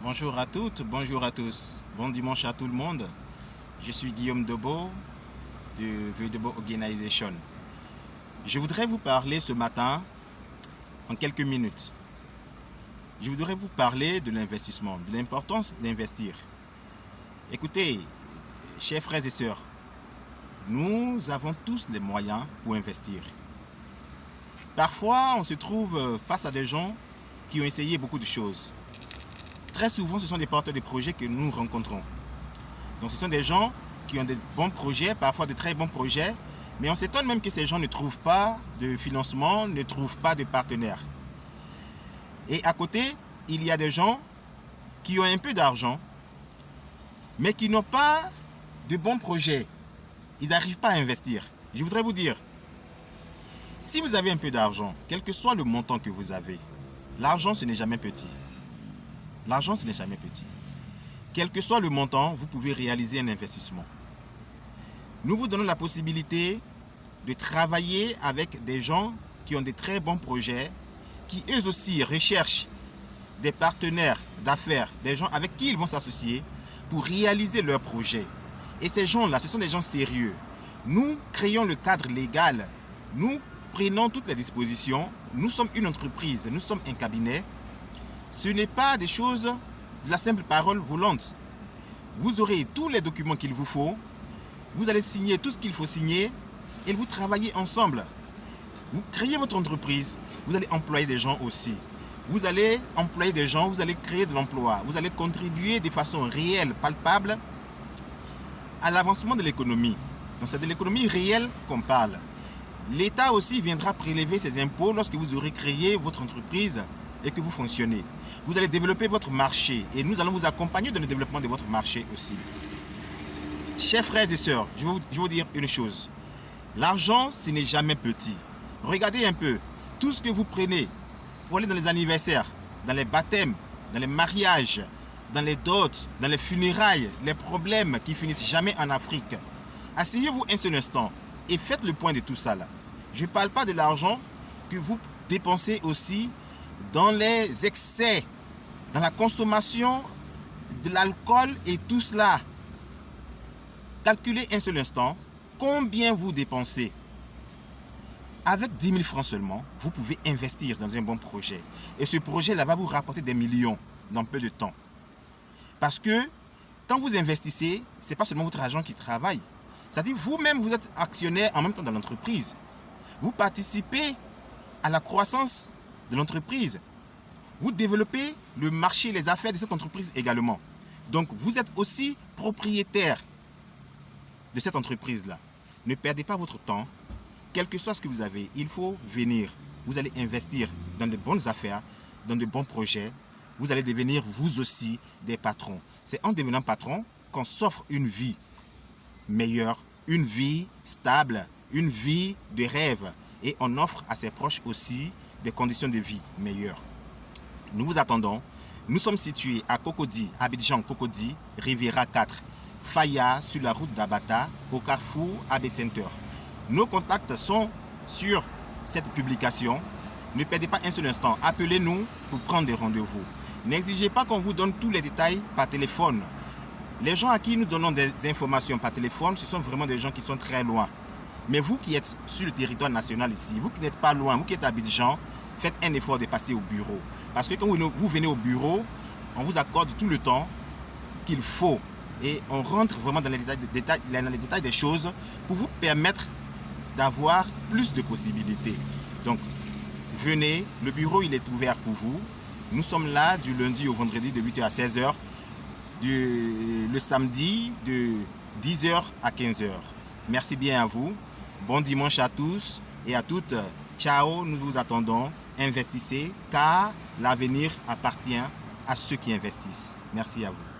Bonjour à toutes, bonjour à tous. Bon dimanche à tout le monde. Je suis Guillaume Debo de The Debo Organization. Je voudrais vous parler ce matin en quelques minutes. Je voudrais vous parler de l'investissement, de l'importance d'investir. Écoutez, chers frères et sœurs, nous avons tous les moyens pour investir. Parfois, on se trouve face à des gens qui ont essayé beaucoup de choses. Très souvent, ce sont des porteurs de projets que nous rencontrons. Donc, ce sont des gens qui ont de bons projets, parfois de très bons projets, mais on s'étonne même que ces gens ne trouvent pas de financement, ne trouvent pas de partenaires. Et à côté, il y a des gens qui ont un peu d'argent, mais qui n'ont pas de bons projets. Ils n'arrivent pas à investir. Je voudrais vous dire, si vous avez un peu d'argent, quel que soit le montant que vous avez, l'argent, ce n'est jamais petit. L'argent, ce n'est jamais petit. Quel que soit le montant, vous pouvez réaliser un investissement. Nous vous donnons la possibilité de travailler avec des gens qui ont de très bons projets, qui eux aussi recherchent des partenaires d'affaires, des gens avec qui ils vont s'associer pour réaliser leurs projets. Et ces gens-là, ce sont des gens sérieux. Nous créons le cadre légal, nous prenons toutes les dispositions, nous sommes une entreprise, nous sommes un cabinet. Ce n'est pas des choses de la simple parole volante. Vous aurez tous les documents qu'il vous faut, vous allez signer tout ce qu'il faut signer et vous travaillez ensemble. Vous créez votre entreprise, vous allez employer des gens aussi. Vous allez employer des gens, vous allez créer de l'emploi, vous allez contribuer de façon réelle, palpable à l'avancement de l'économie. Donc c'est de l'économie réelle qu'on parle. L'État aussi viendra prélever ses impôts lorsque vous aurez créé votre entreprise et que vous fonctionnez. Vous allez développer votre marché et nous allons vous accompagner dans le développement de votre marché aussi. Chers frères et sœurs, je vais vous dire une chose. L'argent, ce n'est jamais petit. Regardez un peu, tout ce que vous prenez pour aller dans les anniversaires, dans les baptêmes, dans les mariages, dans les dots, dans les funérailles, les problèmes qui finissent jamais en Afrique. Asseyez-vous un seul instant et faites le point de tout ça là. Je ne parle pas de l'argent que vous dépensez aussi dans les excès, dans la consommation de l'alcool et tout cela. Calculez un seul instant combien vous dépensez. Avec 10 000 francs seulement, vous pouvez investir dans un bon projet. Et ce projet-là va vous rapporter des millions dans peu de temps. Parce que quand vous investissez, ce n'est pas seulement votre argent qui travaille. C'est-à-dire vous-même, vous êtes actionnaire en même temps dans l'entreprise. Vous participez à la croissance de l'entreprise. Vous développez le marché, les affaires de cette entreprise également. Donc, vous êtes aussi propriétaire de cette entreprise-là. Ne perdez pas votre temps. Quel que soit ce que vous avez, il faut venir. Vous allez investir dans de bonnes affaires, dans de bons projets. Vous allez devenir vous aussi des patrons. C'est en devenant patron qu'on s'offre une vie meilleure, une vie stable, une vie de rêve. Et on offre à ses proches aussi des conditions de vie meilleures. Nous vous attendons. Nous sommes situés à Cocody, Abidjan Cocody, Riviera 4, Faya, sur la route d'Abata, au carrefour AB Center. Nos contacts sont sur cette publication. Ne perdez pas un seul instant. Appelez-nous pour prendre des rendez-vous. N'exigez pas qu'on vous donne tous les détails par téléphone. Les gens à qui nous donnons des informations par téléphone, ce sont vraiment des gens qui sont très loin. Mais vous qui êtes sur le territoire national ici, vous qui n'êtes pas loin, vous qui êtes à Abidjan, faites un effort de passer au bureau. Parce que quand vous venez au bureau, on vous accorde tout le temps qu'il faut. Et on rentre vraiment dans les détails des choses pour vous permettre d'avoir plus de possibilités. Donc, venez, le bureau il est ouvert pour vous. Nous sommes là du lundi au vendredi de 8h à 16h, le samedi de 10h à 15h. Merci bien à vous. Bon dimanche à tous et à toutes. Ciao, nous vous attendons. Investissez car l'avenir appartient à ceux qui investissent. Merci à vous.